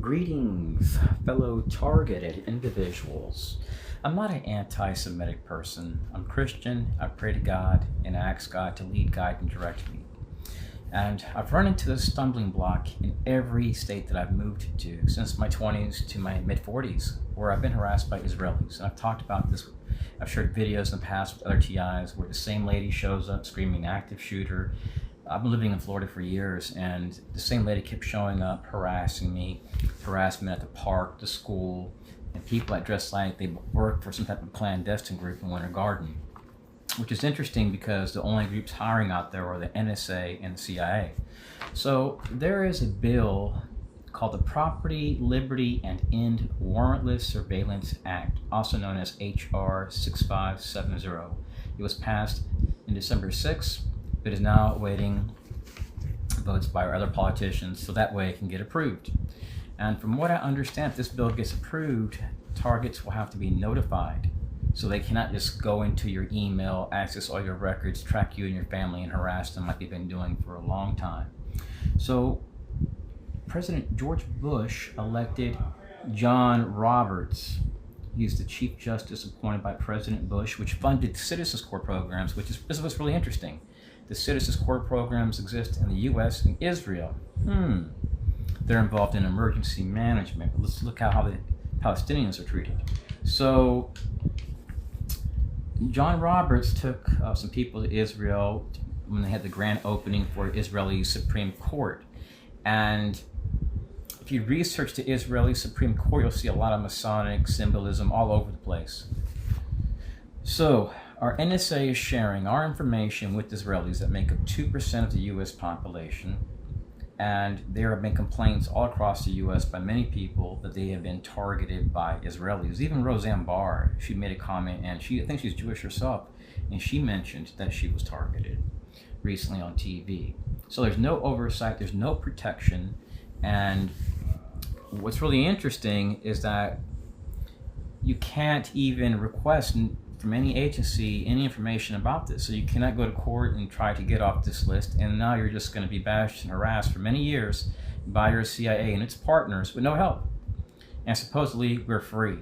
Greetings, fellow targeted individuals. I'm not an anti-Semitic person. I'm Christian, I pray to God, and I ask God to lead, guide, and direct me. And I've run into this stumbling block in every state that I've moved to since my 20s to my mid-40s, where I've been harassed by Israelis. And I've talked about this, I've shared videos in the past with other TIs where the same lady shows up screaming active shooter. I've been living in Florida for years, and the same lady kept showing up, harassing me, harassment at the park, the school, and people that dress like they work for some type of clandestine group in Winter Garden, which is interesting because the only groups hiring out there are the NSA and the CIA. So there is a bill called the Property, Liberty, and End Warrantless Surveillance Act, also known as HR 6570. It was passed in December 6th. It is now awaiting votes by our other politicians, so that way it can get approved. And from what I understand, if this bill gets approved, targets will have to be notified. So they cannot just go into your email, access all your records, track you and your family, and harass them like they've been doing for a long time. So President George Bush elected John Roberts. He's the Chief Justice appointed by President Bush, which funded Citizens Corps programs, this is what's really interesting. The Citizens Corps programs exist in the U.S. and Israel. They're involved in emergency management. But let's look at how the Palestinians are treated. So John Roberts took some people to Israel when they had the grand opening for Israeli Supreme Court. And if you research the Israeli Supreme Court, you'll see a lot of Masonic symbolism all over the place. So our NSA is sharing our information with Israelis that make up 2% of the U.S. population, and there have been complaints all across the U.S. by many people that they have been targeted by Israelis. Even Roseanne Barr, she made a comment, and I think she's Jewish herself, and she mentioned that she was targeted recently on TV. So there's no oversight, there's no protection, and what's really interesting is that you can't even request from any agency any information about this. So you cannot go to court and try to get off this list, and now you're just going to be bashed and harassed for many years by your CIA and its partners with no help. And supposedly we're free.